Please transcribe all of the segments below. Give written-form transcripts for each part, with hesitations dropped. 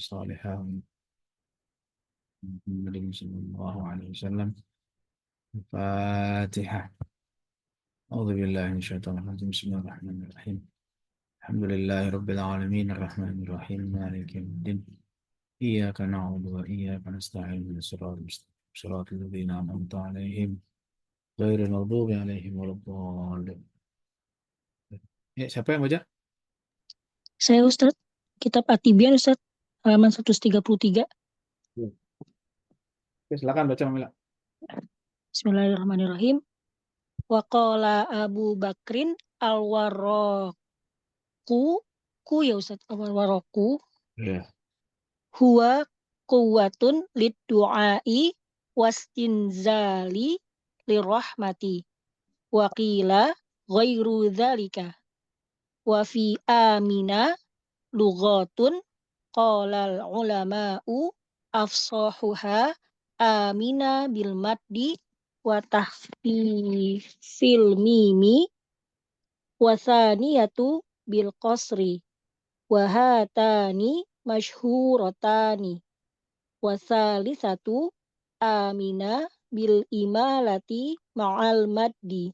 صالحا محمد صلى الله عليه وسلم. الفاتحة. أعوذ بالله من الشيطان الرجيم. بسم الله الرحمن الرحيم. الحمد لله رب العالمين الرحمن الرحيم مالك يوم الدين. إياك نعبد وإياك نستعين من الصراط المستقيم صراط الذين أنعمت عليهم غير المغضوب عليهم ولا الضالين. Siapa yang baca? Saya Ustadz, kitab At-Tibyan Ustadz, halaman 133. Oke, silakan baca Mamila. Bismillahirrahmanirrahim. Wa qala Abu Bakrin al-Warraqu, ya Ustadz, al-Warraqu, Ya. huwa quwwatun lid-du'ai wastinzali lirrahmati. Wa qila ghairu dzalika. Wa fi amina lughatun qala al-ulama'u afsahuha amina bil maddi wa tahfifil mimi wa thaniyatu bil qasri wa hatani masyhuratani wa thalithatu amina bil imalati ma'al maddi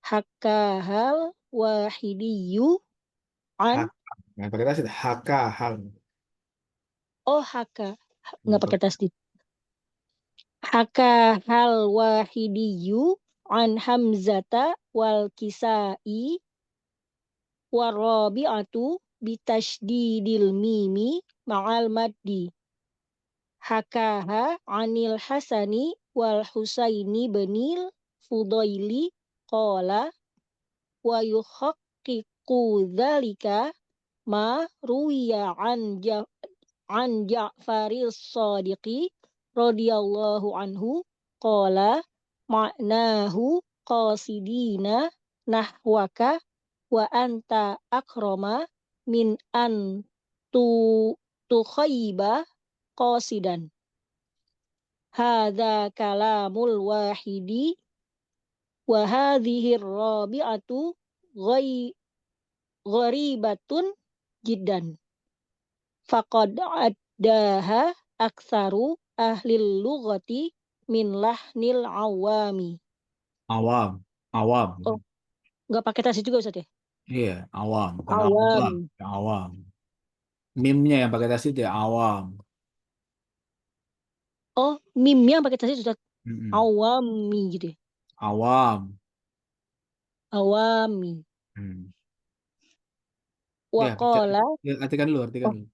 hakkahal wahidiyyu Hak. an Yang pakai tasdid haka hal. haka nggak pakai tasdid. Haka hal wahidiyyu an Hamzata wal Kisai warabi'atu bitasydidil mimi ma'al maddi. Hakaha anil Hasani wal Husaini benil Fudaili qala wa yuhaqqiqu dzalika ma ruwiya an Ja'faris Shadiqi radhiyallahu anhu qala ma'nahu qasidina nahwaka wa anta akrama min an tu tukhayba qasidan. Hadza kalamul wahidi wa hadhihi rabi'atu gharibatun jiddan. Faqad addaha aktsaru ahlil lughati min lahnil awami. Awam. Awam. Oh, nggak pakai tasdid juga Ustaz ya? Iya, awam. Bukan awam. Awam. Awam. Mimnya yang pakai tasdid ya awam. Oh, mimnya pakai tasdid Ustaz. Mm-mm. Awami gitu ya. Awam. Awami. Hmm. Ya, baca. Waqala Ya, artikan dulu, artikan oh, dulu.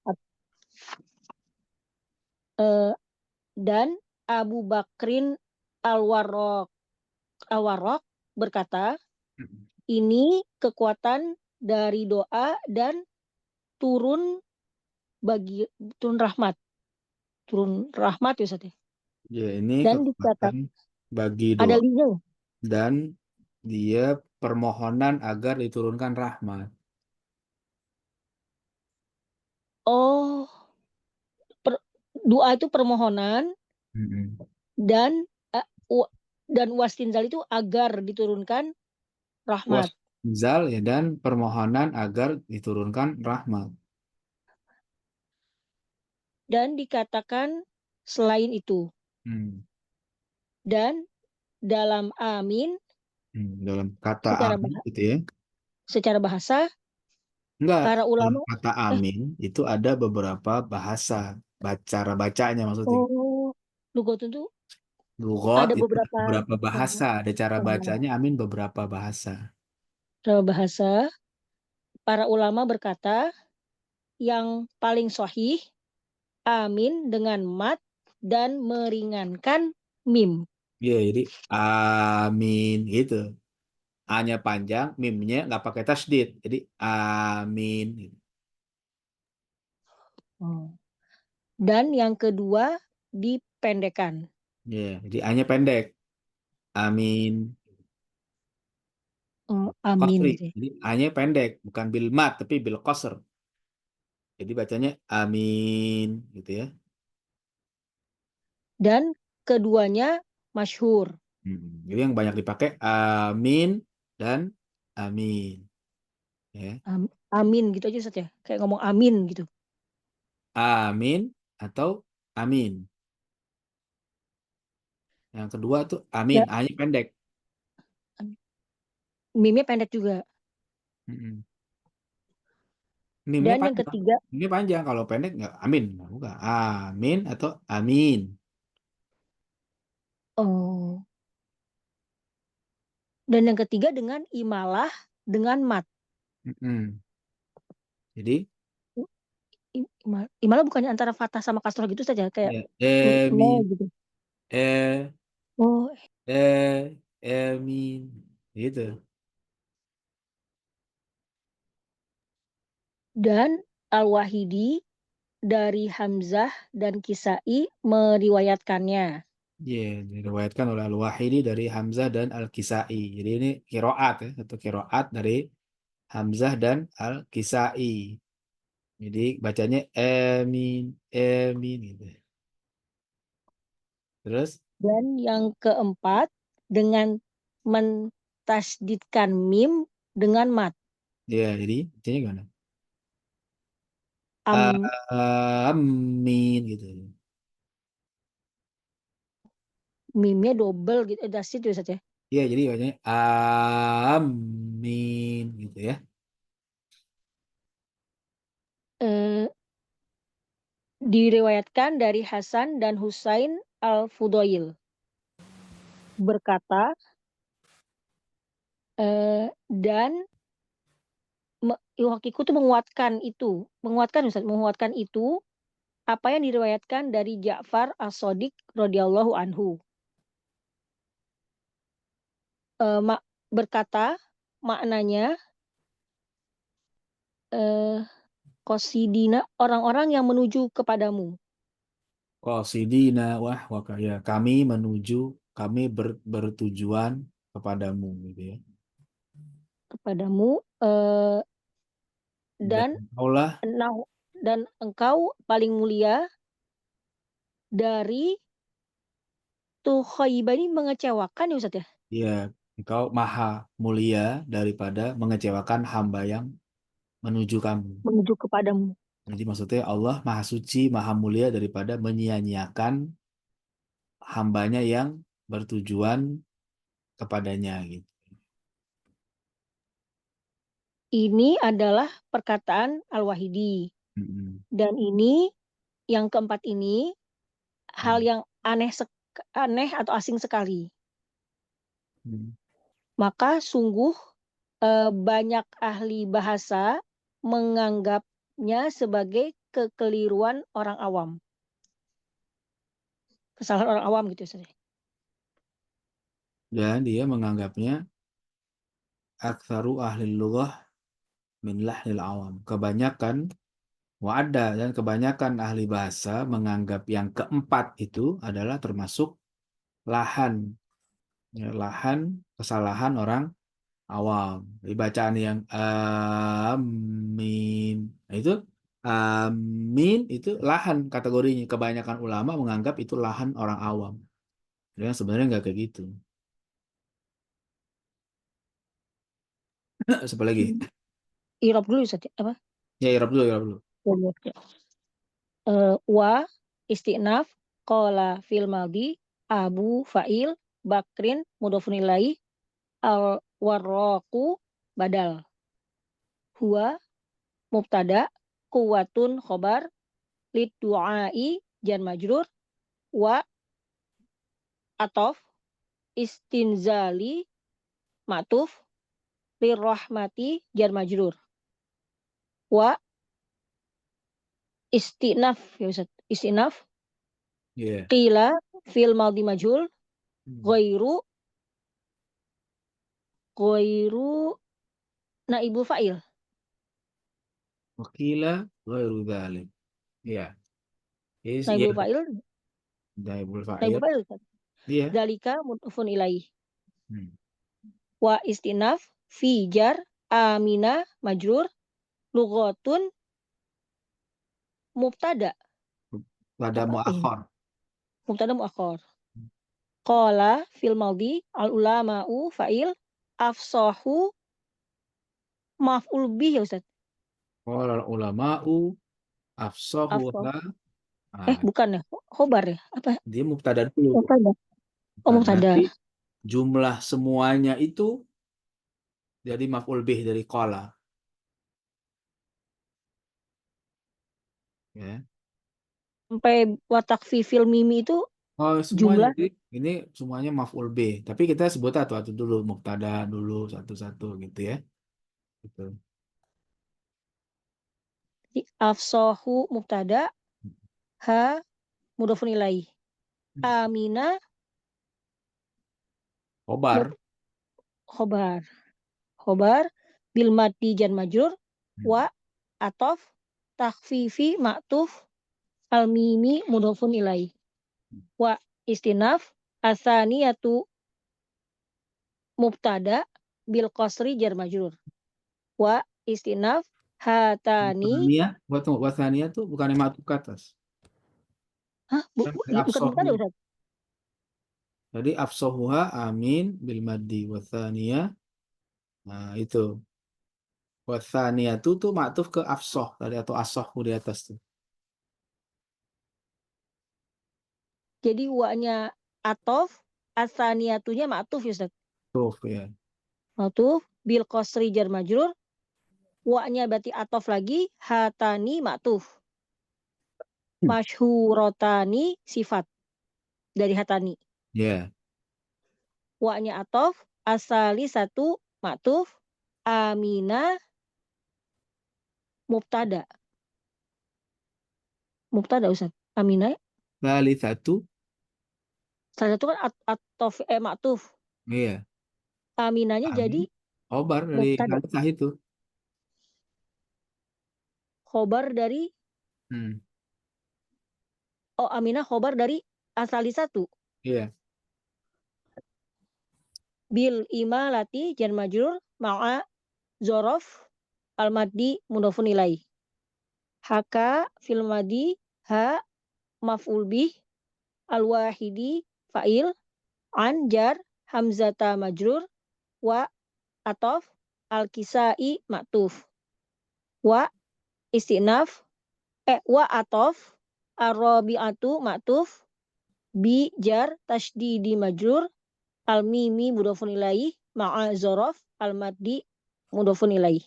eh, dan Abu Bakrin Al-Warraq berkata, Mm-mm. ini kekuatan dari doa dan turun turun rahmat. Turun rahmat ya Ustaz ya. Ya, ini Dan kekuatan dikatakan bagi ada doa linknya. dan dia permohonan agar diturunkan rahmat. Oh, doa itu permohonan Mm-mm. dan uh, dan wastinzal itu agar diturunkan rahmat. Waszal ya dan permohonan agar diturunkan rahmat. Dan dikatakan selain itu. Hmm. Dan dalam amin Dalam kata secara amin gitu ya. bahasa Enggak, para dalam ulama kata eh amin itu ada beberapa bahasa, cara bacanya maksudnya. oh lugatun itu Lugot ada itu beberapa beberapa bahasa, ada cara oh, bacanya amin beberapa bahasa. bahasa para ulama berkata yang paling sahih amin dengan mat dan meringankan mim. Iya, jadi amin gitu. A-nya panjang, mimnya nggak pakai tasdid. Jadi amin. Oh. Dan yang kedua dipendekkan. Iya, jadi A-nya pendek. Amin. Oh, amin Qasri. gitu ya. Jadi A-nya pendek, bukan bil mat tapi bil qasr. Jadi bacanya amin gitu ya. Dan keduanya masyhur. Jadi yang banyak dipakai amin dan amin. Ya. Amin gitu aja Ustaz ya. Kayak ngomong amin gitu. amin atau amin. Yang kedua tuh amin, Ya, A-nya pendek. mimnya pendek juga. Mm-mm. Mimnya Dan yang panjang. ketiga, Mimnya panjang. Kalau pendek nggak amin. Nggak, bukan. Amin atau amin. oh, dan yang ketiga dengan imalah dengan mat. Mm-mm. Jadi Imalah bukannya antara fathah sama kasroh gitu saja kayak ya me amin, gitu. e Oh, amin gitu. dan Al-Wahidi dari Hamzah dan Kisai meriwayatkannya. Ya, diriwayatkan oleh Al-Wahidi dari Hamzah dan Al-Kisai. Jadi ini kiroat ya, satu kiroat dari Hamzah dan Al-Kisai. Jadi bacanya amin, amin gitu. Terus Dan yang keempat dengan mentasdidkan mim dengan mat. ya, jadi bacanya gimana? Am, Amin gitu. mimnya double gitu, dasit juga saja. Iya, jadi bacanya amin gitu ya. Eh, diriwayatkan dari Hasan dan Husain Al-Fudail berkata, dan Iwakiku tuh menguatkan Ustaz, menguatkan itu apa yang diriwayatkan dari Ja'far As-Shadiq radhiyallahu anhu. Berkata maknanya eh, Qasidina orang-orang yang menuju kepadamu, Qasidina ya kami menuju kami bertujuan kepadamu gitu ya. kepadamu eh, Dan dan Allah dan engkau paling mulia dari tuh khaybah ini mengecewakan ya Ustaz ya, ya engkau maha mulia daripada mengecewakan hamba yang menuju kamu. menuju kepadamu. Jadi maksudnya Allah maha suci, maha mulia daripada menyia-nyiakan hambanya yang bertujuan kepadanya gitu. Ini adalah perkataan Al-Wahidi. Mm-mm. Dan ini yang keempat ini hal Mm. yang aneh atau asing sekali. Mm. Maka sungguh banyak ahli bahasa menganggapnya sebagai kekeliruan orang awam. Kesalahan orang awam gitu saja. Dan dia menganggapnya aktsaru ahli lughah min lahnil awam. Kebanyakan wa'ada dan kebanyakan ahli bahasa menganggap yang keempat itu adalah termasuk lahan, ya, lahan kesalahan orang awam. Di bacaan yang amin, nah, itu amin itu lahan kategorinya. Kebanyakan ulama menganggap itu lahan orang awam. Yang sebenarnya nggak kayak gitu. Siapa lagi? Irob dulu saja apa? Ya, Irab dulu, Irab dulu. Wa istinaf qala fil maldi Abu Fa'il Bakrin mudhafun ilaih al warraqu badal huwa mubtada kuwatun khobar lid du'ai jan majrur wa atof istinzali matuf lirrahmati jar majrur wa istinaf ya Ustaz. Istinaf Iya. qila fil madhi majhul Hmm. ghairu ghairu naibul fa'il. Wakila ghairu dzalik. Iya. Iya, Naibul fa'il Daibul fa'il. naibul fa'il Ustaz. Iya. Dalika mudhufun ilaih Hmm. wa istinaf fi jar amina majrur lughatun mubtada Pada apa ini muakhar. mubtada muakhar qala fil madhi al ulama'u fa'il afsahu maf'ul bih ya Ustaz. Qala ulama'u Afsoh. Afsahuha. Nah, Bukan ya. Khobar ya. Apa? dia mubtada dulu. Mubtada. Oh, mubtada. Nanti jumlah semuanya itu jadi maf'ul bih dari qala. Ya. Sampai watak fil mimi itu Oh, semuanya. jumlah Jadi ini semuanya maf'ul bih. Tapi kita sebut satu-satu dulu, mubtada dulu satu-satu gitu ya. Gitu. afsohu mubtada, ha mudhofun ilaih. Amina Khobar. khobar. Khobar bil maddi jan majrur wa atof takhfifi ma'tuf al mimi mudhofun ilaih. Wa istinaf asaniyatu mubtada bil qasri jar majrur. Wa istinaf hatani. Wathaniyah tuh bukan ma'tuf ke atas. Hah? Bukan mubtada Afsahu. Ustaz. Jadi afsahuha amin bil maddi wathaniyah. Nah, itu. Wathaniyah tuh ma'tuf ke afsah tadi atau asahhu di atas tuh. Jadi wa-nya atof, asaniyatunya ma'tuf ya Ustaz. Tuh ya. Ma'tuf bil qasri jar majrur. Wa-nya berarti atof lagi, hatani ma'tuf. Masyhurotani sifat dari hatani. Ya. Wa-nya atof, asali satu ma'tuf, amina mubtada. Mubtada Ustaz. Amina Kali satu. salah satu kan atof ma'tuf. Iya. Aminanya Amin. jadi Khobar dari mubtada. halisah itu. Khobar dari Hmm. Aminah khobar dari asali satu. Iya. Bil imalati jan majrur ma'a zorof al maddi mudhofun ilaih. Haka fil madi ha maf'ul bih al wahidi fa'il an jar hamzata majrur wa atof al kisai ma'tuf wa istinaf wa atof ar-rabi'atu ma'tuf bi jar tasydidi majrur al mimi mudhofun ilaih ma'a zorof al maddi mudhofun ilaih.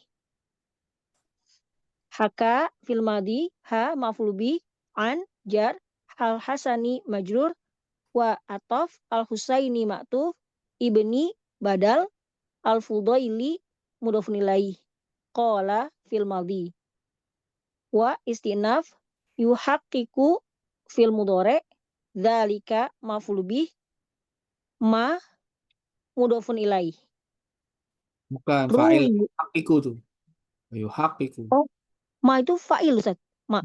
Haka fil madi ha maf'ul bi an jar al hasani majrur wa atof al husaini ma'tuf ibni badal al fudaili mudhofun ilaih. Qala fil madi wa istinaf yuhaqqiqu fil mudhari dzalika maf'ul bi ma mudhofun ilaih. Bukan fa'il. Ruwi. Hakiku tuh. Yuhakiku. Oh, ma itu fa'il Ustaz. Ma.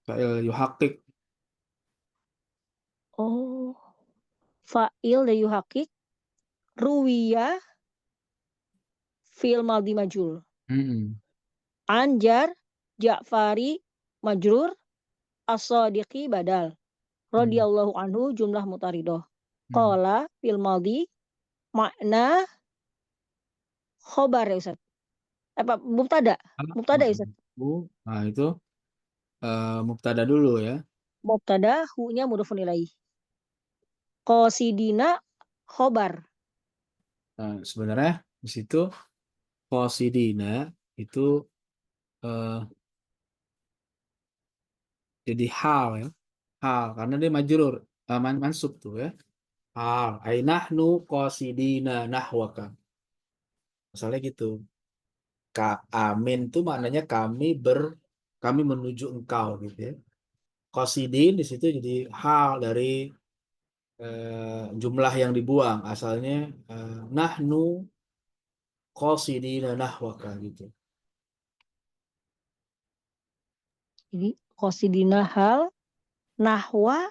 Fa'il yuhakik. Oh, fa'il dari yuhaqqiq ruwiya fil maldi majul. Anjar Ja'fari majrur as-sadiqi badal. Radhiyallahu anhu jumlah mutaridoh. Qala fil maldi makna khobar ya Ustaz. Apa mubtada? Mubtada ya Ustaz. Nah, itu mubtada dulu ya. Mubtada hu-nya mudhofun ilaih. Qasidina khobar. Nah, sebenarnya di situ qasidina itu jadi hal ya. Hal karena dia majrur, mansub tuh ya. Hal ainahnu qasidina nahwaka. Misalnya gitu. Amin tuh maknanya kami menuju engkau gitu ya. Qasidin di situ jadi hal dari jumlah yang dibuang. Asalnya nahnu qasidina nahwaka gitu. Jadi qasidina hal nahwa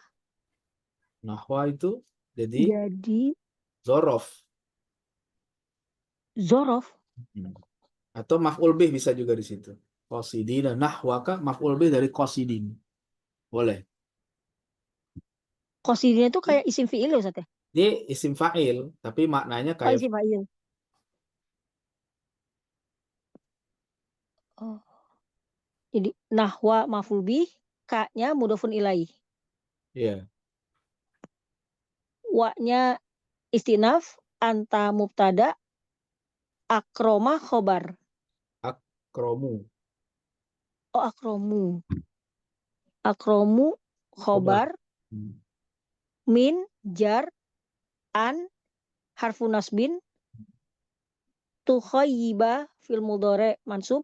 Nahwa itu jadi jadi zorof. zorof. Atau maf'ul bih bisa juga di situ. Qasidina nahwaka maf'ul bih dari qasidin. Boleh. Qasidina itu kayak isim fi'il ya Ustaz ya? Dia isim fa'il, tapi maknanya Oh, kayak isim fa'il. Oh. Jadi nahwa maf'ul bih, ka-nya mudhofun ilaih. Iya. Wa-nya istinaf, anta mubtada, akroma khobar. Akromu. Oh, akromu. Akromu Kobar. khobar, Hmm. min, jar, an, harfu nasbin, tukhayyiba fil mudhari mansub,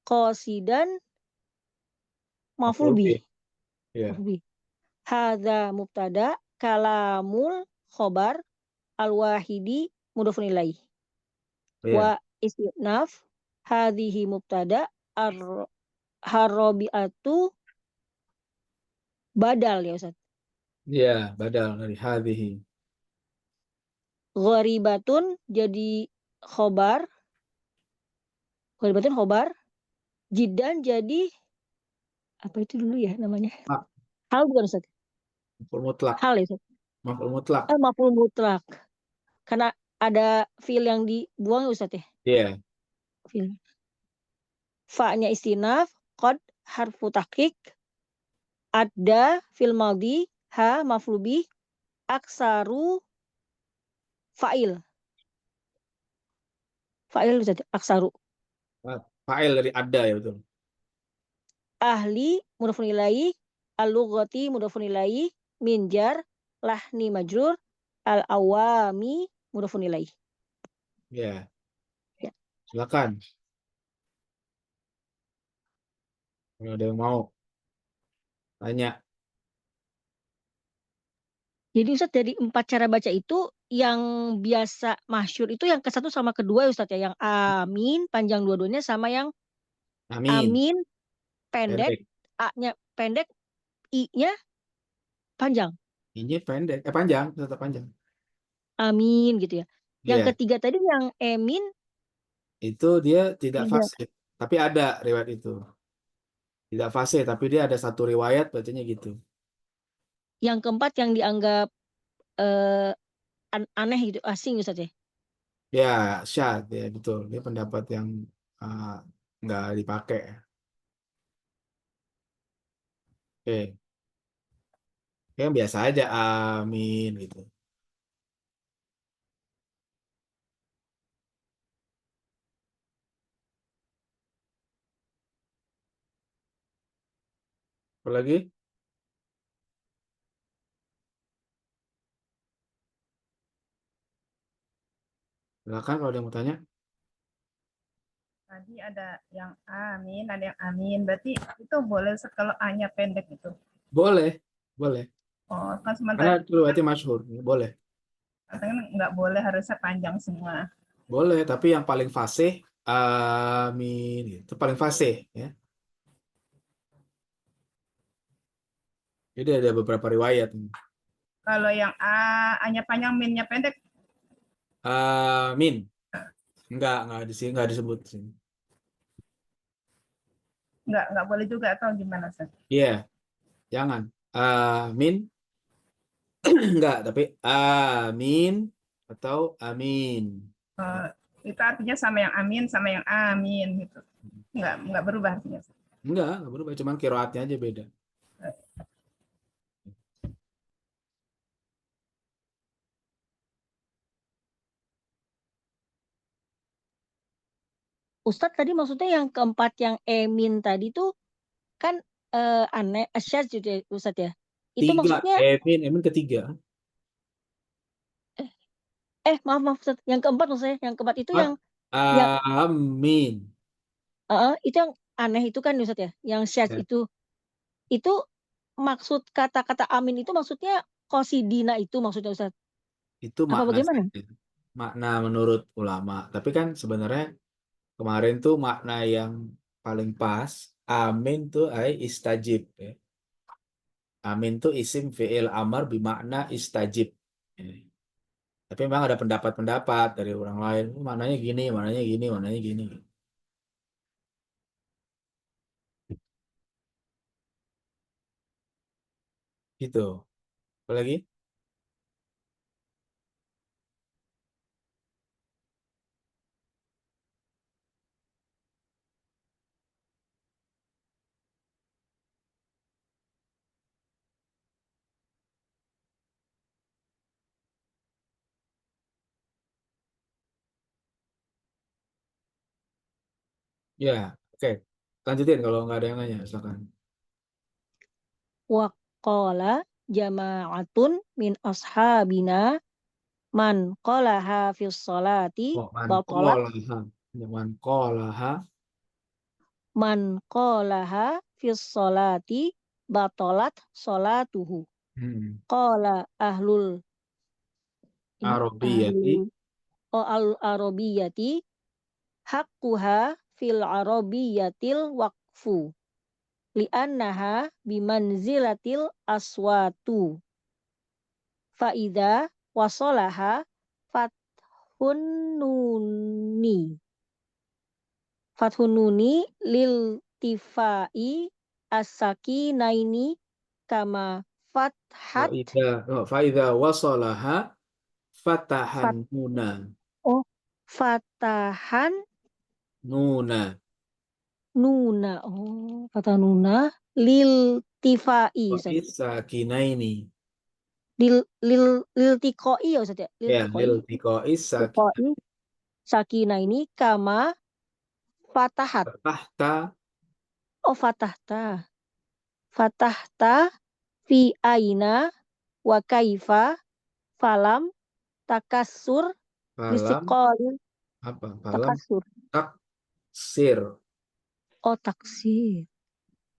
qasidan maf'ul Maf'ul bih. bih. Iya. Maf'ul bih. Hadza mubtada, kalamul khobar, al-wahidi mudhofun ilaih. Wa Iya. istinaf, hadhihi mubtada, harrobiatu badal ya Ustaz. Iya, badal dari hadhihi. Ghoribatun jadi khobar, ghoribatun khobar, jidan jadi apa itu dulu ya namanya? Mak, Hal bukan Ustaz? maf'ul mutlak. Hal ya Ustaz. Maf'ul mutlak. Maf'ul mutlak. Karena ada fiil yang dibuang ya Ustaz ya. Iya. Fiil. Fa-nya istinaf, qad harfu tahqiq, ada fil madhi, ha maf'ul bih, aksaru fa'il. Fa'il Ustaz, aksaru. Fa'il dari ada ya betul. Ahli mudhofun ilaih, al-lughati mudhofun ilaih, minjar, lahni majrur, al-awami mudhofun ilaih. Iya. Ya. Silakan. Kalau ada yang mau tanya. Jadi Ustaz dari 4 cara baca itu yang biasa masyhur itu yang ke satu sama kedua ya Ustaz ya, yang amin panjang dua-duanya sama yang Amin. amin pendek, Pendek. a-nya pendek, i-nya panjang. Ini pendek. Panjang. Tetap panjang. Amin gitu ya. Yang Iya. ketiga tadi yang emin Itu dia tidak tidak. fasih. Tapi ada riwayat itu. Tidak fasih, tapi dia ada satu riwayat bacanya gitu. Yang keempat yang dianggap eh, aneh gitu, asing Ustaz ya. Ya, syad. Ya, betul. Dia pendapat yang uh, nggak dipakai. Oke. Yang biasa aja. Amin gitu. Apa lagi? Silakan kalau ada yang mau tanya. Tadi ada yang amin, ada yang amin. Berarti itu boleh kalau A-nya pendek itu. Boleh. Boleh. Oh, kan Karena sementara itu riwayatnya masyhur. Boleh. katanya nggak boleh, harusnya panjang semua. Boleh. Tapi yang paling fasih. Amin. Itu paling fasih. Ya. Jadi ada beberapa riwayat. Kalau yang A-nya panjang, min-nya pendek, Amin. Enggak di sini enggak disebut di sini. nggak boleh juga atau gimana sih? Iya, jangan. Amin. Enggak, tapi amin atau amin. Oh, itu artinya sama yang amin, sama yang amin gitu. Nggak berubah artinya. Enggak berubah, cuman kiroatnya aja beda. Ustadz tadi maksudnya yang keempat yang emin tadi tuh kan aneh, asyaz gitu ya Ustadz ya. Itu Tiga, maksudnya Emin ketiga. maaf maaf Ustadz, yang keempat maksudnya, yang keempat itu Empat, yang amin. itu yang aneh itu kan Ustadz ya, yang syaz Ya, itu maksud kata-kata amin itu maksudnya kosidina itu maksudnya Ustadz. itu Apa makna bagaimana? saja. Makna menurut ulama. Tapi kan sebenarnya kemarin tuh makna yang paling pas, amin tuh istajib. Ya. Amin tuh isim fi'il amar bimakna istajib. Ya. Tapi memang ada pendapat-pendapat dari orang lain. Mananya gini, mananya gini, mananya gini. Gitu. Apalagi? Ya, oke. Lanjutin kalau nggak ada yang nanya, silakan. Wa qala jama'atun min ashabina man qalaha fis sholati Oh, man batalat qolaha. Man qolaha. man qalaha fis sholati batalat sholatuhu. Hmm. Qala ahlul ini Arabiyati. ahlul al arabiyati haqquha fil arabiyatil waqfu li'annaha bimanzilatil aswatu faida wasolaha fathun nuni fathun nuni lil tifai as-sakinaini kama fathat Faida wasolaha fatahan fat nuna. oh fatahan Nuna. nuna oh fatahan nuna lil tifai Wa Ustaz. sakinaini. Lil tikoi ya Ustaz ya lil Ya, tikoi lil tikois tikoi sakinaini kama fatahat tahta. oh fatahta fi aina wa kaifa falam takassur Falam lisiqalil apa? Falam takassur taksir. oh taksir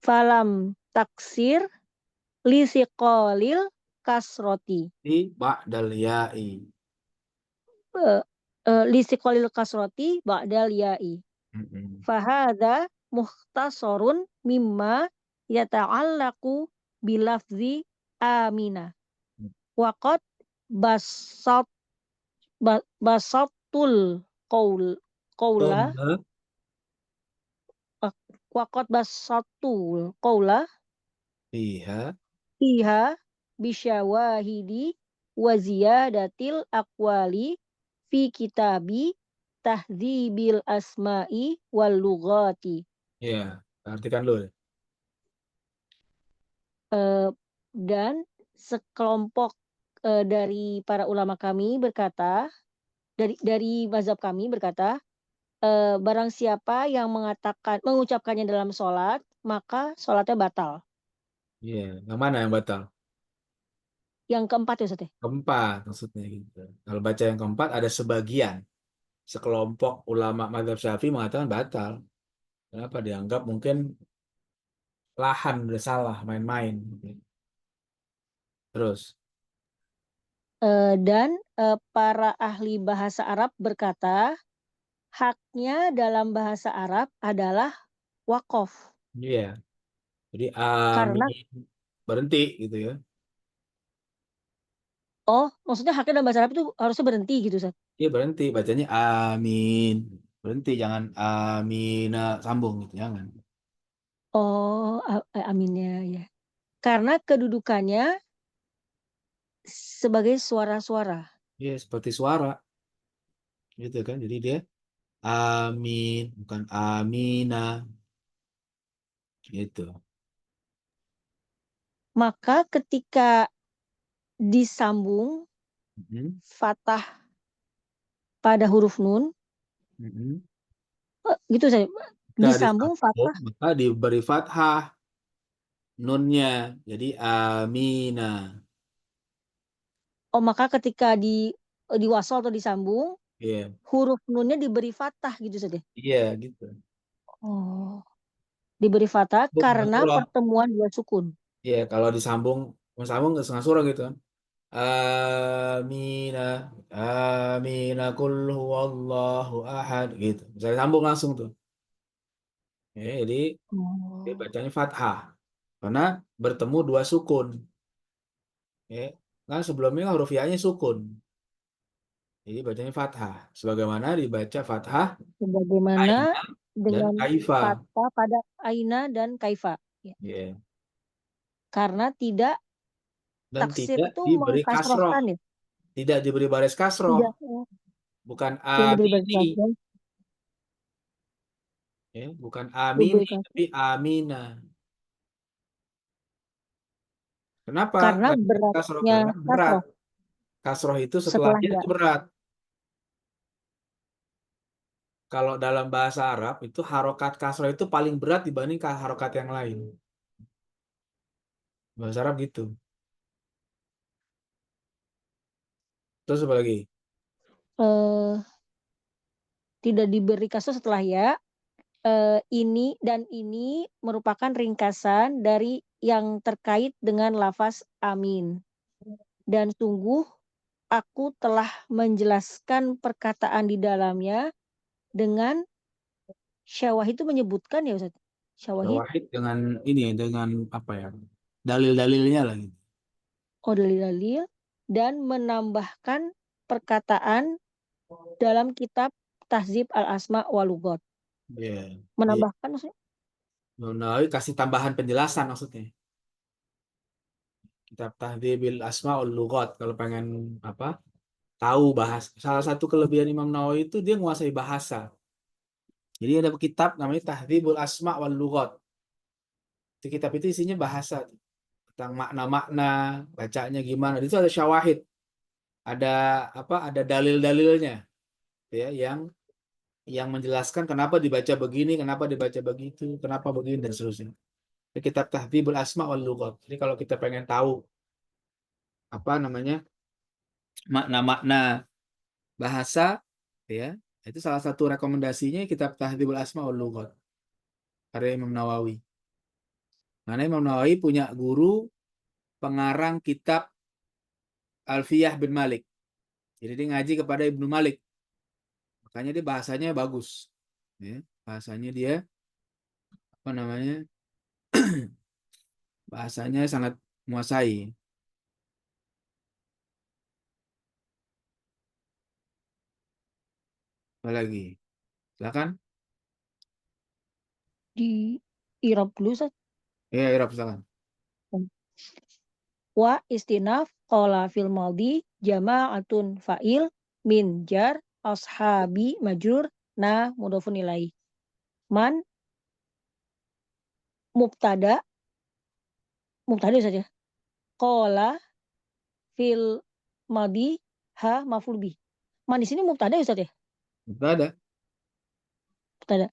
falam taksir lisiqalil kasroti Di ba'dal ya'i. lisiqalil kasroti ba'dal ya'i Mm-mm. fahada mukhtasarun mimma yata'allaqu bilafzi amina waqad basat basatul qaul qaula Thumma waqad basatul qaula fiha. fiha bisyawahidi wa ziyadatil aqwali fi kitabi tahdzibil asma'i wal lughati. Ya, artikan dulu. Dan sekelompok dari para ulama kami berkata dari mazhab kami berkata barang siapa yang mengucapkannya dalam sholat maka sholatnya batal. Ya, yang mana yang batal? Yang keempat ya Ustaz ya? Keempat maksudnya gitu. Kalau baca yang keempat ada sebagian, sekelompok ulama mazhab Syafi'i mengatakan batal. Kenapa? Dianggap mungkin lahan udah salah, main-main. Terus, Dan para ahli bahasa Arab berkata haknya dalam bahasa Arab adalah wakof iya. Jadi karena amin berhenti gitu ya. maksudnya haknya dalam bahasa Arab itu harusnya berhenti gitu Ustaz. Iya berhenti, bacanya amin. Berhenti, jangan amina sambung gitu, jangan. Aminnya ya. Karena kedudukannya sebagai suara-suara. Iya, seperti suara gitu kan. Jadi dia amin, bukan amina gitu. Maka ketika disambung Mhm, fathah pada huruf nun, mhm. gitu saya. Jika Disambung disambung, fathah. maka diberi fathah nunnya. Jadi amina. Maka ketika di wasol atau disambung, Iya, huruf nunnya diberi fathah gitu saja. iya gitu. Oh, diberi fathah Bu, setengah karena surah. pertemuan dua sukun. Iya, kalau disambung, sambung ke setengah surah gitu kan. Amina, amina, kul huwallahu ahad gitu. Bisa disambung langsung tuh. Ya, jadi dia Oh, bacanya fathah karena bertemu dua sukun. Ya, kan sebelumnya huruf ya-nya sukun. Jadi bacanya fathah. Sebagaimana dibaca fathah sebagaimana aina dan dengan kaifa. fathah pada aina dan kaifa. Ya. Ya. Karena tidak Dan taksir tidak itu diberi kasroh. mengkasrohkan ya. Tidak diberi baris kasroh. Tidak, Bukan tidak diberi amini. baris Ya, bukan diberi amini, kasroh. tapi amina. Kenapa? Karena Nggak diberi kasroh? beratnya Karena berat. kasroh Kasroh itu setelah setelahnya ya itu berat. kalau dalam bahasa Arab itu harokat kasroh itu paling berat dibanding harokat yang lain. Bahasa Arab gitu. Terus apa lagi? Eh, tidak diberi kasus setelah ya. Ini dan ini merupakan ringkasan dari yang terkait dengan lafaz amin. Dan sungguh aku telah menjelaskan perkataan di dalamnya dengan syawahid itu menyebutkan ya Ustaz. Syawahid, Wahid dengan apa ya? Dalil-dalilnya lah gitu. dalil-dalil dan menambahkan perkataan dalam kitab Tahzib al-Asma wal Lughat. Iya. Iya. Menambahkan maksudnya Nawawi kasih tambahan penjelasan maksudnya. Kitab Tahdzibil Asmaul Lughat kalau pengen apa? Tahu bahasa. Salah satu kelebihan Imam Nawawi itu dia menguasai bahasa. Jadi ada kitab namanya Tahdzibul Asma wal Lughat. Di kitab itu isinya bahasa tentang makna-makna, bacanya gimana. Itu ada syawahid, ada apa? Ada dalil-dalilnya, ya, yang menjelaskan kenapa dibaca begini, kenapa dibaca begitu, kenapa begini dan seterusnya. Di kitab Tahdzibul Asma wal Lughat. Jadi kalau kita pengen tahu apa namanya makna-makna bahasa, ya, itu salah satu rekomendasinya kitab Tahdzibul Asma wal Lughat karya Imam Nawawi. Karena Imam Nawawi punya guru pengarang kitab Alfiyah bin Malik. Jadi dia ngaji kepada Ibnu Malik. Makanya dia bahasanya bagus. Ya, bahasanya dia apa namanya? Bahasanya sangat menguasai. Apalagi? Silakan. di Irab dulu Ustaz. Ya, Irab silakan. Wa istinaf qala fil maldi jama'atun fa'il min jar ashabi majrur na mudhafun ilaih. Man mubtada saja. Qala fil maldi ha maf'ul bih. Man di sini mubtada ya Ustaz ya? Itu ada. Mubtada.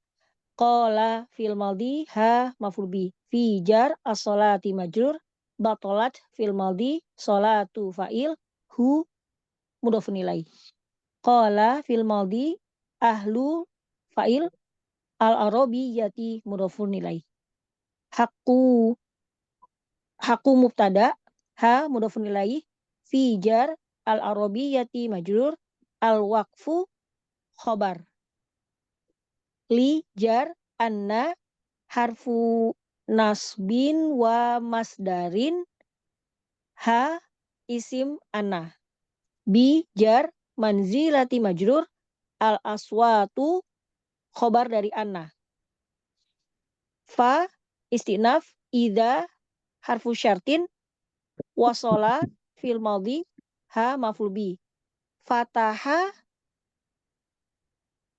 Qala fil maldi ha maf'ul bih. Fi jar as-salati majrur batolat fil maldi salatu fa'il hu mudhafun ilaih. Qala fil maldi ahlu fa'il al-arabiyyati mudhafun ilaih. Haqqu mubtada ha mudhafun ilaih fi jar al-arabiyyati majrur al-waqfu khobar. Li jar anna harfu nasbin wa masdarin ha isim anna. Bi jar manzilati majrur al-aswatu khobar dari anna. Fa istinaf idza harfu syartin wasola fil madhi ha maf'ul bi. Fataha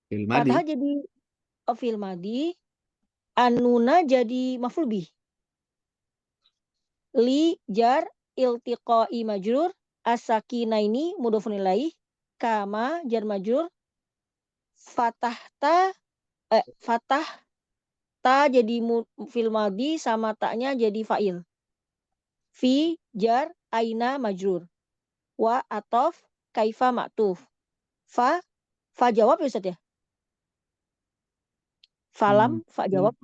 Filmadi. jadi fil madhi, anuna jadi maf'ul bi. Li jar iltiqai majrur as-sakinaini mudhafun ilaih kama jar majrur fatahta fatah ta jadi fil madhi sama taknya jadi fa'il. Fi jar aina majrur. Wa atof kaifa maktuf. Fa jawab ya Ustaz ya? Falam fa jawab.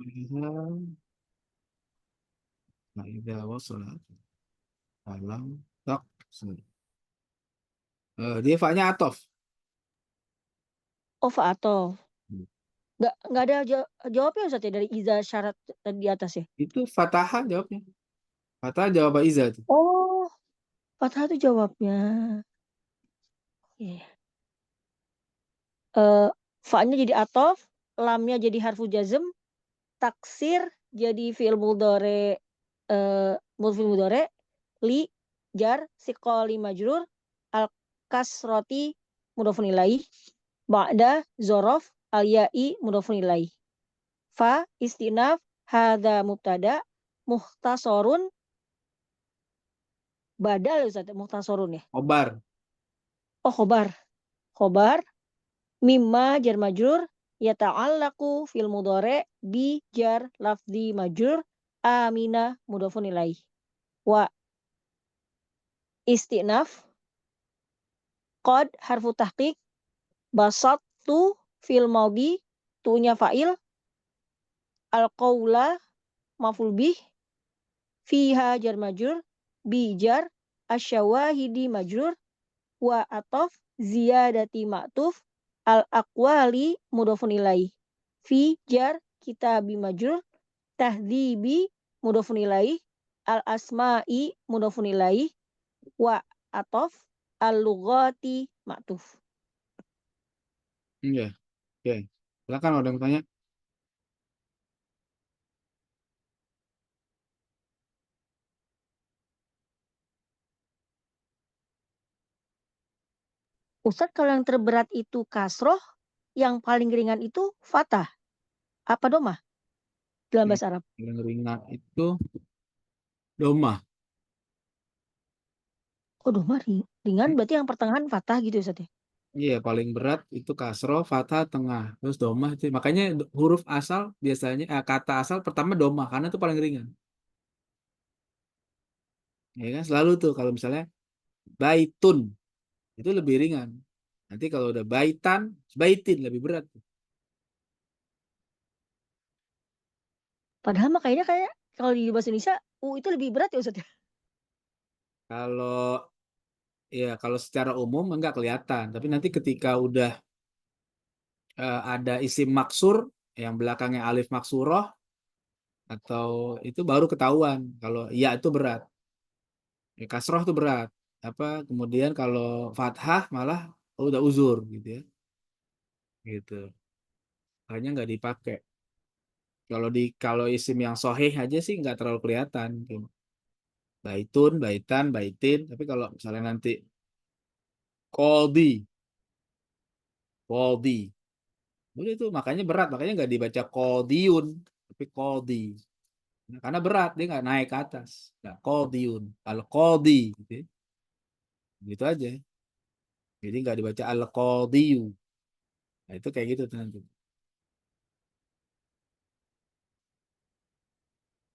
Nah, idza wasala falam tak. Dia fa-nya atof. Oh fa atof. Nggak ada jawabnya Ustaz ya dari iza syarat di atas ya? Itu fataha jawabnya. Fataha jawab iza itu. Oh, fatah itu jawabnya. Yeah. Fa-nya jadi atof, lamnya jadi harfu jazm, taksir jadi fi'il mudhari fi'il mudhari, li jar siqali majrur, al kasrati mudhafun ilaih, ba'da zorof al ya'i mudhafun ilaih. Fa istinaf hadza mubtada mukhtasarun badal ya Ustaz, mukhtasarun ya. Khobar. Oh khobar. Khobar mimma jar majrur yata'allaqu fil mudhari bi jar lafzi majrur amina mudhafun ilaih. Wa istinaf qad harfu tahqiq basattu fil madhi tu'nya fa'il al-qaula maf'ul bih fiha jar majrur bi jar asyawahidi majrur wa atof ziyadati ma'tuf al-aqwali mudhafun ilaih fi jar kitabi majrur tahdzibi mudhafun ilaih al-asma'i mudhafun ilaih wa atof al-lughati ma'tuf. Iya, oke. Silakan ada yang tanya. Ustadz, kalau yang terberat itu kasroh, yang paling ringan itu fatah. Apa domah dalam bahasa Arab? Yang ringan itu domah. Oh, domah ringan berarti yang pertengahan fatah gitu Ustadz ya? Iya, paling berat itu kasroh, fathah, tengah. Terus domah itu. Makanya huruf asal biasanya, kata asal pertama domah, karena itu paling ringan. Ya kan, selalu tuh kalau misalnya baitun, itu lebih ringan. Nanti kalau udah baitan, baitin lebih berat. Padahal makanya kayak kalau di bahasa Indonesia, itu lebih berat ya Ustadz ya? Kalau kalau secara umum enggak kelihatan, tapi nanti ketika udah ada isim maksur yang belakangnya alif maksuroh atau itu baru ketahuan kalau ya itu berat. Ya, kasroh itu berat. Kemudian kalau fathah malah udah uzur gitu ya. Gitu. Hanya nggak dipakai. Kalau isim yang sohih aja sih nggak terlalu kelihatan. Gitu. Baitun, baitan, baitin. Tapi kalau misalnya nanti koldi, koldi. Udah itu makanya berat, makanya nggak dibaca koldiun, tapi koldi. Nah, karena berat, dia nggak naik ke atas. Nggak koldiun. Kalau koldi, gitu, ya. Gitu aja. Jadi nggak dibaca al-koldiu. Nah, itu kayak gitu tuh nanti.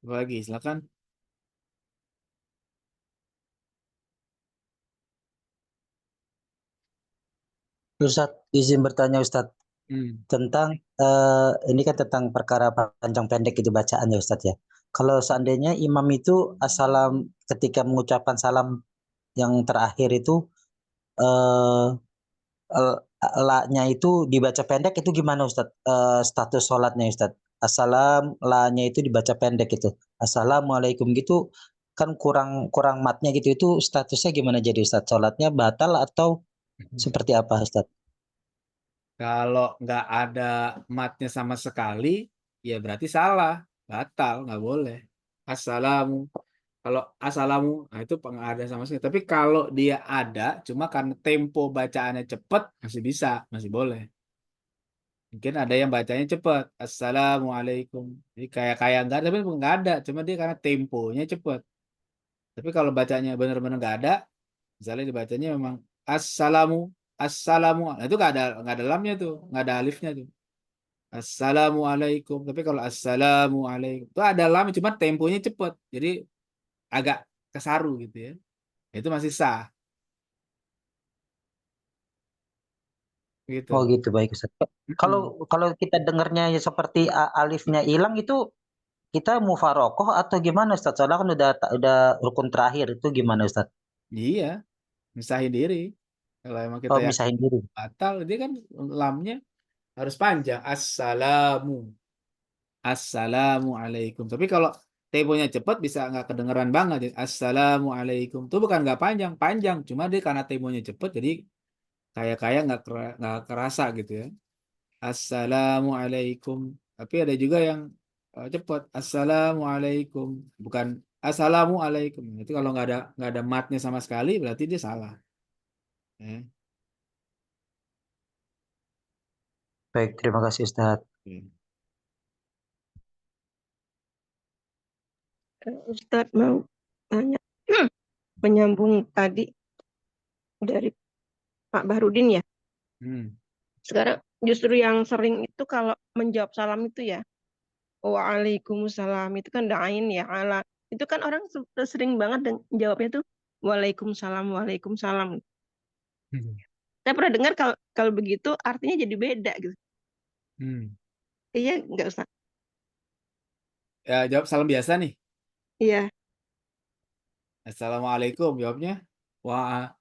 Apa lagi, silakan. Ustadz, izin bertanya Ustadz Hmm. tentang ini kan tentang perkara panjang pendek itu bacaan ya Ustadz ya. Kalau seandainya imam itu ketika mengucapkan salam yang terakhir itu eh la-nya itu dibaca pendek itu gimana Ustadz? Status sholatnya Ustadz. Assalam la-nya itu dibaca pendek itu. Assalamualaikum gitu kan kurang kurang matnya gitu. Itu statusnya gimana jadi Ustadz? Sholatnya batal atau seperti apa Ustadz? Kalau nggak ada matnya sama sekali, ya berarti salah, batal, nggak boleh. Assalamu, kalau assalamu, nah itu nggak ada sama sekali. Tapi kalau dia ada, cuma karena tempo bacaannya cepat, masih bisa, masih boleh. Mungkin ada yang bacanya cepat, assalamualaikum. Jadi kayak nggak ada, tapi nggak ada, cuma dia karena temponya cepat. Tapi kalau bacanya benar-benar nggak ada, misalnya dibacanya memang assalamu, assalamu, nah itu nggak ada lamnya tuh, nggak ada alifnya tuh. Assalamualaikum. Tapi kalau assalamualaikum itu ada lam, cuma temponya cepat. Jadi agak kesaru gitu ya. Itu masih sah Oh gitu. gitu baik Ustaz. Kalau Mm-mm. kalau kita dengarnya ya seperti alifnya hilang itu kita mufarokoh atau gimana Ustaz? Soalnya kan udah rukun terakhir itu gimana Ustaz? Iya, misahin diri. Kalau emang kita Oh yang misahin diri. batal, dia kan lamnya harus panjang. Assalamualaikum. Tapi kalau temponya cepat bisa nggak kedengeran banget. Assalamualaikum. Itu bukan nggak panjang, panjang. Cuma dia karena temponya cepat, jadi kayak nggak kerasa gitu ya. Assalamualaikum. Tapi ada juga yang cepat. Assalamualaikum. Bukan assalamualaikum. Itu kalau nggak ada matnya sama sekali berarti dia salah. Ya. Baik, terima kasih Ustaz. Oke. Ustadz mau tanya menyambung tadi dari Pak Bahrudin ya. Hmm. Sekarang justru yang sering itu kalau menjawab salam itu ya, waalaikumsalam itu kan da'in ya ala. Itu kan orang sering banget jawabnya tuh waalaikumsalam, waalaikumsalam. Hmm. Saya pernah dengar kalau kalau begitu artinya jadi beda gitu. Hmm. Iya, nggak usah. Ya, jawab salam biasa nih. Iya, Assalamualaikum, jawabnya. Wa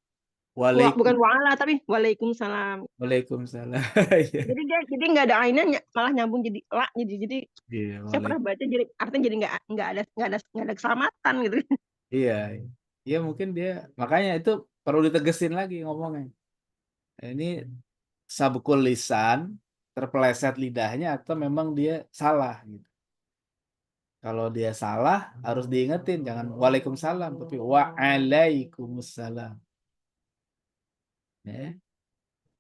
bukan Waalaikum wa'ala tapi waalaikumsalam. Waalaikumsalam. Iya. Jadi nggak ada ainnya malah nyambung jadi la jadi Iya, saya pernah baca jadi artinya jadi nggak ada keselamatan gitu. Iya. Iya, mungkin dia makanya itu perlu ditegesin lagi ngomongnya. Ini sabukul lisan, terpeleset lidahnya atau memang dia salah gitu. Kalau dia salah harus diingetin, jangan waalaikumsalam tapi waalaikumsalam. Ya.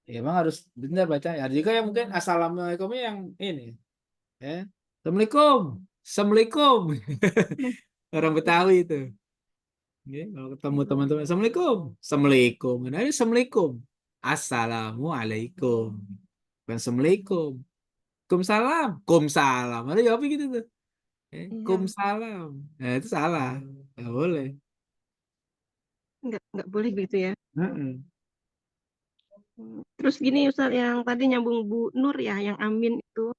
Ya, emang harus benar baca. Ada juga yang mungkin assalamualaikumnya yang ini, ya. Assalamualaikum. Assalamualaikum. Orang Betawi itu. Ya, kalau ketemu teman-teman, Assalamualaikum. Assalamualaikum. Nah, ini Assalamualaikum. Assalamualaikum. Bukan Assalamualaikum. Kumsalam. Kumsalam. Ada jawabnya gitu tuh. Iya, Kumsalam. Nah, itu salah. Nggak boleh. nggak boleh gitu ya. Heeh. Terus gini Ustaz, yang tadi nyambung Bu Nur ya, yang amin itu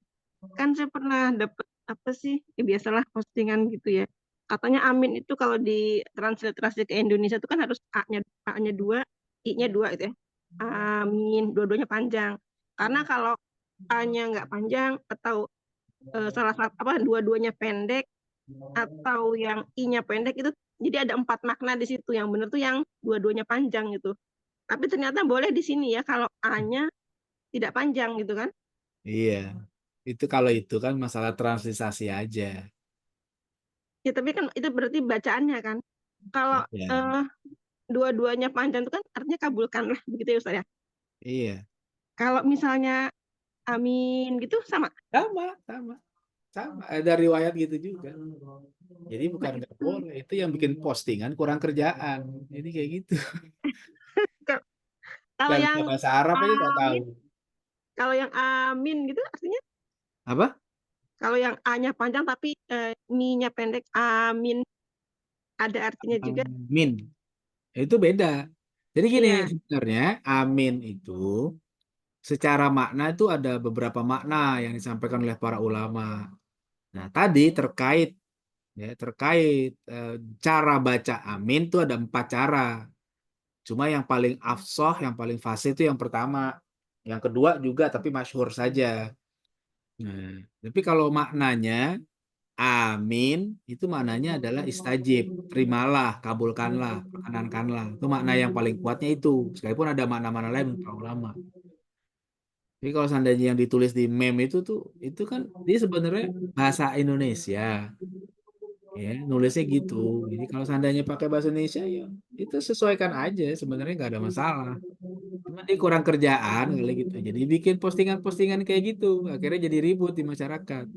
kan saya pernah dapet apa sih, ya biasalah postingan gitu ya. Katanya amin itu kalau di transliterasi ke Indonesia itu kan harus A-nya dua, I-nya dua gitu ya. Amin, dua-duanya panjang. Karena kalau A-nya nggak panjang atau salah satu apa dua-duanya pendek atau yang I-nya pendek itu jadi ada 4 makna di situ. Yang benar tuh yang dua-duanya panjang gitu. Tapi ternyata boleh di sini ya kalau A-nya tidak panjang gitu kan. Iya. Itu kalau itu kan masalah transliterasi aja. Ya tapi kan itu berarti bacaannya kan. Kalau Ya. dua-duanya panjang itu kan artinya kabulkanlah begitu ya Ustaz ya. Iya. Kalau misalnya amin gitu sama. Sama, sama. Sama. Ada riwayat gitu juga. Jadi Nah bukan nggak itu. boleh. Itu yang bikin postingan kurang kerjaan. Jadi kayak gitu. Kalau Yang yang bahasa Arab aja nggak tahu. amin, kalau yang amin gitu artinya Apa? kalau yang A-nya panjang tapi mi-nya pendek amin ada artinya juga. Amin. Itu beda. Jadi gini, Iya. sebenarnya amin itu secara makna itu ada beberapa makna yang disampaikan oleh para ulama. Nah, tadi terkait cara baca amin itu ada 4 cara. Cuma yang paling afshoh, yang paling fasih itu yang pertama. Yang kedua juga tapi masyhur saja. Nah, tapi kalau maknanya amin itu maknanya adalah istajib, terimalah, kabulkanlah, perkenankanlah. Itu makna yang paling kuatnya itu. Sekalipun ada makna-makna lain untuk para ulama. Jadi kalau seandainya yang ditulis di meme itu kan dia sebenarnya bahasa Indonesia. Ya, nulisnya gitu. Jadi kalau seandainya pakai bahasa Indonesia ya itu sesuaikan aja, sebenarnya nggak ada masalah. Cuma dia kurang kerjaan kali gitu. Jadi bikin postingan-postingan kayak gitu, akhirnya jadi ribut di masyarakat.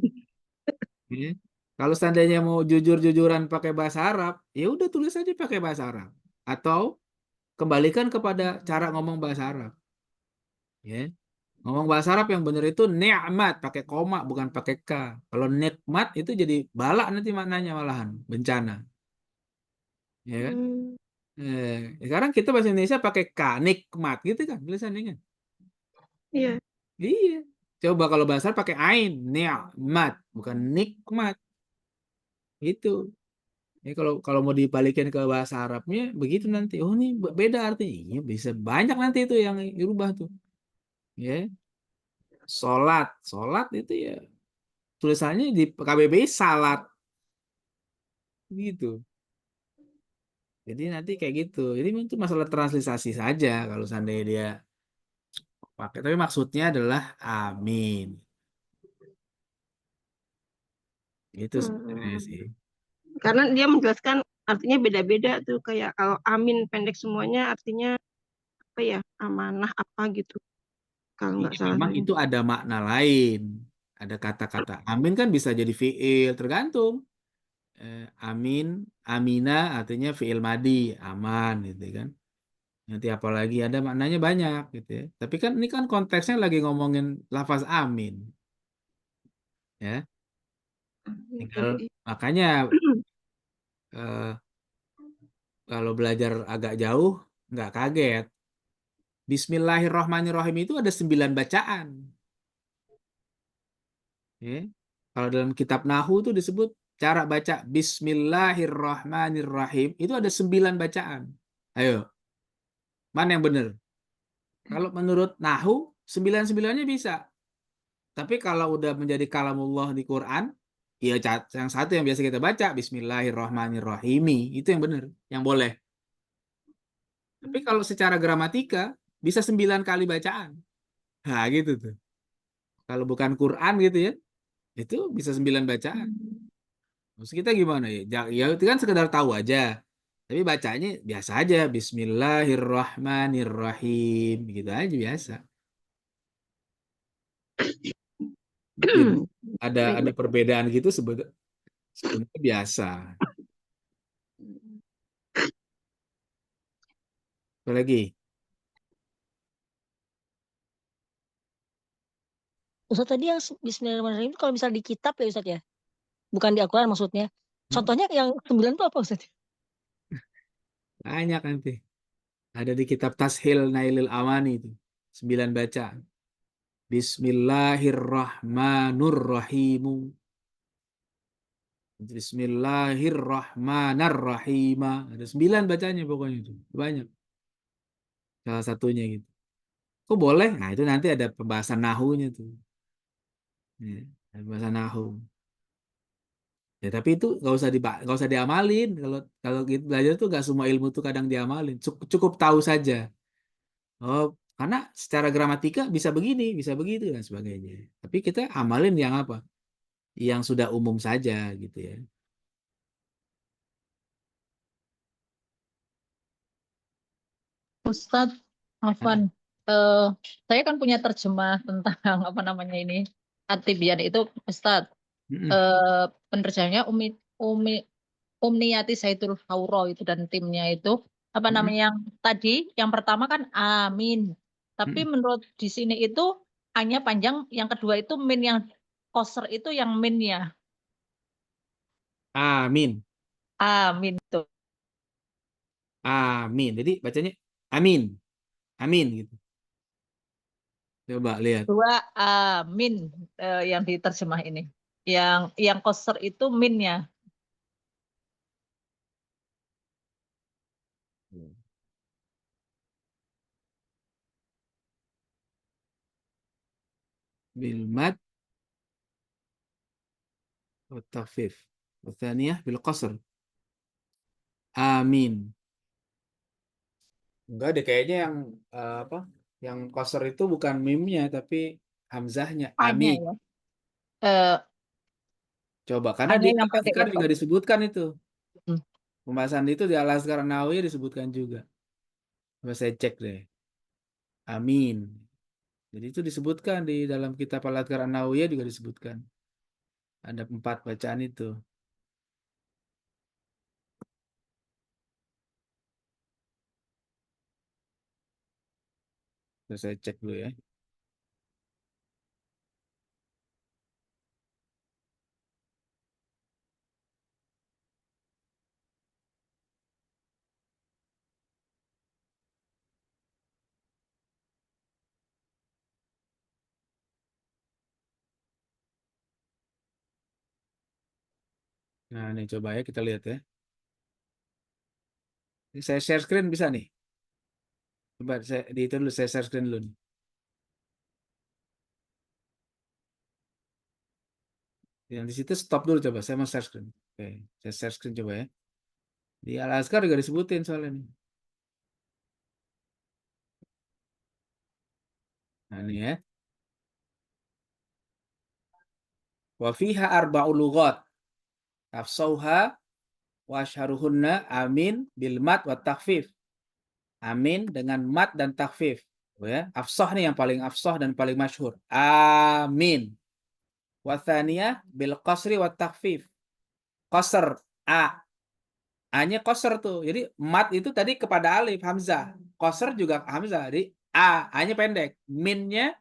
Ya. Kalau seandainya mau jujur-jujuran pakai bahasa Arab, ya udah tulis aja pakai bahasa Arab. Atau kembalikan kepada cara ngomong bahasa Arab. Ya. Ngomong bahasa Arab yang benar itu ni'mat, pakai koma bukan pakai k. Kalau nikmat itu jadi bala nanti maknanya malahan, bencana. Ya kan? Hmm, Sekarang kita bahasa Indonesia pakai K, nikmat gitu kan tulisannya kan? iya. Iya. Coba kalau bahasa Arab pakai ain, nikmat, bukan nikmat. Itu. Ini kalau kalau mau dibalikin ke bahasa Arabnya begitu nanti. Oh, ini beda artinya. Iya, bisa banyak nanti itu yang dirubah tuh. Ya. Salat itu ya tulisannya di KBBI salat gitu. Jadi nanti kayak gitu. Jadi itu masalah transliterasi saja kalau seandainya dia pakai. Tapi maksudnya adalah amin. Itu sebenarnya Hmm. sih. Karena dia menjelaskan artinya beda-beda tuh kayak kalau amin pendek semuanya artinya apa ya amanah apa gitu kalau nggak Iya, salah memang saya. itu ada makna lain. Ada kata-kata amin kan bisa jadi fiil, tergantung. Amin, amina artinya fiil madi, aman gitu kan. Nanti apalagi ada maknanya banyak gitu ya. Tapi kan ini kan konteksnya lagi ngomongin lafaz amin ya. Tinggal makanya eh, kalau belajar agak jauh nggak kaget. Bismillahirrahmanirrahim itu ada 9 bacaan. Ya. Kalau dalam kitab Nahu itu disebut cara baca Bismillahirrahmanirrahim itu ada 9 bacaan. Ayo, mana yang benar? Kalau menurut Nahu, 9-9-nya bisa. Tapi kalau udah menjadi kalamullah di Quran, ya yang satu yang biasa kita baca, Bismillahirrahmanirrahim, itu yang benar, yang boleh. Tapi kalau secara gramatika, bisa 9 kali bacaan. Nah, gitu tuh. Kalau bukan Quran gitu ya, itu bisa 9 bacaan. Maksud kita gimana ya? Ya itu kan sekedar tahu aja. Tapi bacanya biasa aja. Bismillahirrahmanirrahim. Gitu aja biasa. Jadi ada perbedaan gitu sebenarnya biasa. Apa lagi? Ustaz tadi yang Bismillahirrahmanirrahim itu kalau misal di kitab ya Ustaz ya, bukan di Al-Quran maksudnya. Contohnya yang 9 itu apa Ustaz? Banyak nanti. Ada di kitab Tashil Nailil Awani itu. 9 bacaan. Bismillahirrahmanirrahim. Bismillahirrahmanirrahim. Ada 9 bacanya pokoknya itu. Banyak. Salah satunya gitu. Kok boleh? Nah itu nanti ada pembahasan nahunya tuh. Ya, ada pembahasan nahu. Ya tapi itu nggak usah diamalin. Kalau gitu belajar tuh nggak semua ilmu tuh kadang diamalin. Cukup tahu saja. Oh, karena secara gramatika bisa begini, bisa begitu dan sebagainya. Tapi kita amalin yang apa? Yang sudah umum saja gitu ya. Ustadz Afan, saya kan punya terjemah tentang apa namanya ini At-Tibyan itu Ustadz. Penerjemahnya Umniyati Saidul Hauro itu dan timnya itu apa namanya yang tadi yang pertama kan amin. Tapi menurut di sini itu hanya panjang, yang kedua itu min, yang koser itu yang minnya. Amin. Amin tuh. Amin. Jadi bacanya amin. Amin gitu. Coba lihat. Dua amin yang diterjemah ini. Yang koser itu minnya. Bil mad wa takhfif. Wa thaniyah bil qasr. Amin. Enggak deh kayaknya yang apa? Yang qasr itu bukan mimnya tapi hamzahnya. Hanya Amin. ya. Eh, Coba karena hanya di yang pendek Al-Azkar ini juga kok. disebutkan itu. Hmm. Pembahasan itu di Al-Azkar Nawawi disebutkan juga. Coba saya cek deh. Amin. Jadi itu disebutkan di dalam kitab Al-Azkar An-Nawawiyah juga disebutkan. Ada 4 bacaan itu. Terus saya cek dulu ya. Nah, ini coba ya kita lihat ya. Ini saya share screen bisa nih. Coba di itu dulu saya share screen dulu nih. Yang di situ stop dulu coba. Saya mau share screen. Oke, saya share screen coba ya. Di Al-Azkar juga disebutin soalnya nih. Nah, ini ya. Wa fiha arba'u lughat. Tafsauha wa asharuhunna amin bil mat wa takhfif. Amin dengan mat dan takhfif. Oh ya, afsah nih yang paling afsah dan paling masyhur. Amin. Wa thaniyah bil qasri wa takhfif. Qasr A. A-nya qasr tuh. Jadi mat itu tadi kepada alif hamzah. qasr juga hamzah. Jadi A-nya pendek. Minnya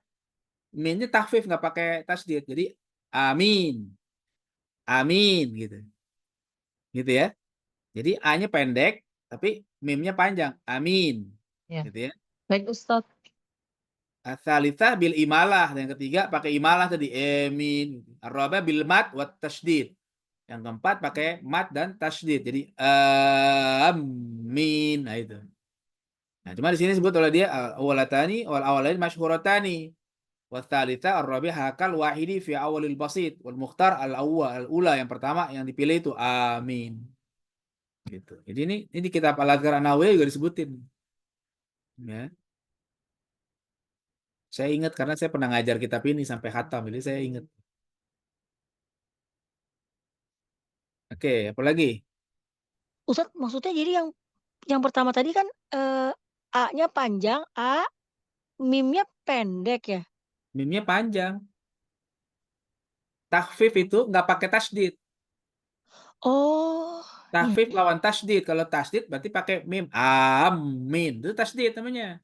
takhfif, nggak pakai tasdid. Jadi amin. Amin gitu. Gitu ya. Jadi A-nya pendek tapi mimnya panjang. Amin. Ya. Gitu ya. Baik Ustadz. Ats-tsalitsah bil imalah. Yang ketiga pakai imalah tadi. Amin. Ar-rabi'ah bil mad wa tasydid. Yang keempat pakai mad dan tasydid. Jadi amin. Nah itu. Nah, cuma di sini disebut oleh dia awalatani wal awalain masyhuratani. Wa tsalitsa ar-rabi'ah hakal wahidi fi awalil basit wal mukhtar al-ula yang pertama yang dipilih itu amin. Gitu. Jadi ini kitab Al-Azkar An-Nawawi juga disebutin. Ya. Saya ingat karena saya pernah ngajar kitab ini sampai khatam, jadi saya ingat. Oke, apa lagi? Ustadz, maksudnya jadi yang pertama tadi kan A-nya panjang, mimnya pendek ya? Mimnya panjang. Takhfif itu nggak pakai tasdid. Oh, iya. Takhfif lawan tasdid. Kalau tasdid berarti pakai mim. Amin. Itu tasdid namanya.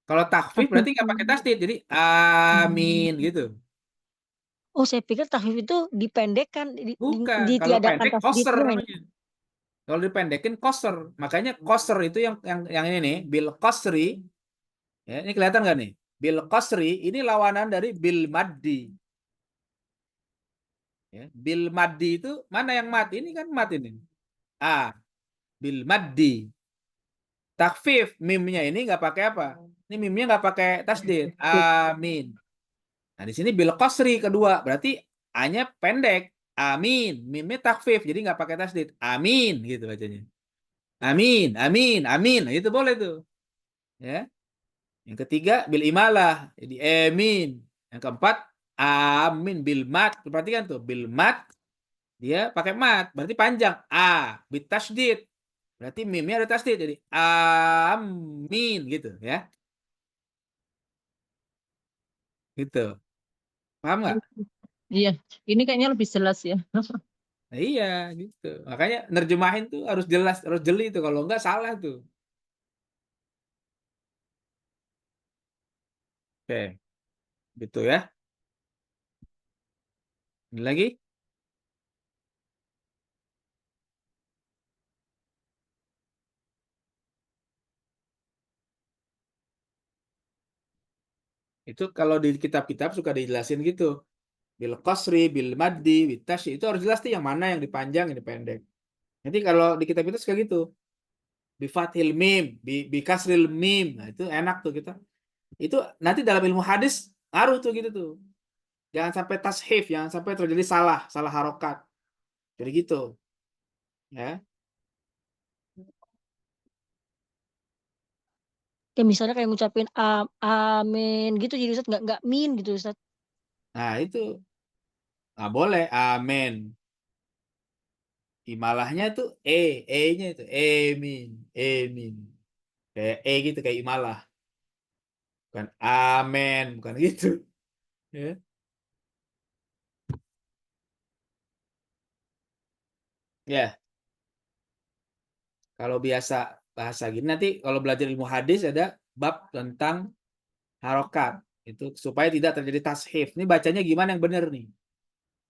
Kalau takhfif berarti nggak pakai tasdid. Jadi amin gitu. Oh, saya pikir takhfif itu dipendekkan, Bukan. Kalau ditiadakan pendek qasr tasdidnya. namanya. Kalau dipendekin qasr. Makanya qasr itu yang ini nih, bil qasri. Ya, ini kelihatan nggak nih? Bil qasri ini lawanan dari bil maddi. Ya, bil maddi itu mana yang mad? Ini kan mad ini. Bil maddi. Takhfif mimnya ini nggak pakai apa? Ini mimnya nggak pakai tasdid. Amin. Nah, di sini bil qasri kedua, berarti A-nya pendek. Amin. Mimnya takhfif, jadi nggak pakai tasdid. Amin gitu bacanya. Amin, amin, amin. Nah, itu boleh tuh. Ya. Yang ketiga bil imalah, jadi amin. Yang keempat amin bil mat. Perhatikan tuh, bil mat dia pakai mat, berarti panjang. Bit tasdid. Berarti mimnya ada tasdid, jadi amin gitu ya. Gitu. Paham nggak? Iya, ini kayaknya lebih jelas ya. Nah, iya gitu. Makanya nerjemahin tuh harus jelas, harus jeli tuh. Kalau enggak salah tuh. Oke, gitu ya. Ini lagi. Itu kalau di kitab-kitab suka dijelasin gitu. Bil qasri, bil maddi, bil tasy. Itu harus jelas tuh yang mana yang dipanjang, yang dipendek. Nanti kalau di kitab itu suka gitu. Bi fathil mim, bi kasril mim. Nah, itu enak tuh kita. Itu nanti dalam ilmu hadis ngaruh tuh gitu tuh. Jangan sampai tashif, jangan sampai terjadi salah harokat. Jadi gitu. Ya. Ya misalnya kayak ngucapin amin gitu, jadi Ustadz nggak min gitu Ustadz. Nah, itu nggak boleh. Amin. Imalahnya tuh E-nya itu emin, emin. Kayak gitu kayak imalah. Bukan amen, bukan gitu. Ya. Ya, kalau biasa bahasa gini nanti kalau belajar ilmu hadis ada bab tentang harokat. Itu supaya tidak terjadi tashif. Ini bacanya gimana yang benar nih?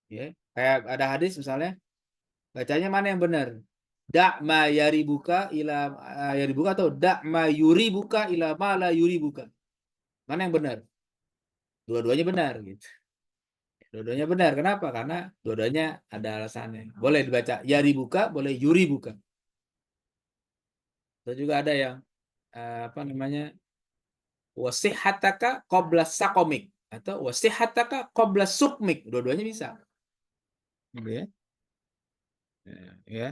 Ya, kayak ada hadis misalnya, bacanya mana yang benar? Da'ma yaribuka ila yaribuka atau da'ma yuribuka ila ma la yuribuka. Mana yang benar? Dua-duanya benar gitu. Dua-duanya benar. Kenapa? Karena dua-duanya ada alasannya. Boleh dibaca yaribuka, boleh yuribuka. Atau juga ada yang apa namanya? Wasihataka qabla sakomik atau wasihataka qabla sukmik. Dua-duanya bisa. Gitu ya. Ya.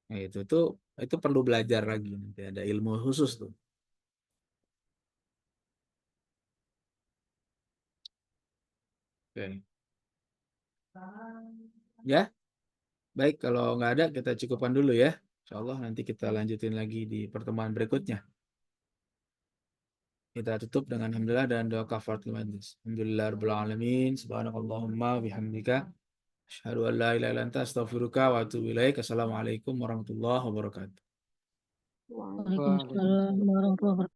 Nah, itu perlu belajar lagi nanti ada ilmu khusus tuh. Oke. Ya, baik kalau nggak ada kita cukupkan dulu ya. Insya Allah nanti kita lanjutin lagi di pertemuan berikutnya. Kita tutup dengan alhamdulillah dan doa kafaratul majlis. Alhamdulillah rabbil alamin. Subhanakallahumma bihamdika Asyhadu an la ilaha illa anta astaghfiruka wa atubu ilaik. Assalamualaikum warahmatullahi wabarakatuh. Wow. Waalaikumsalam warahmatullahi wabarakatuh.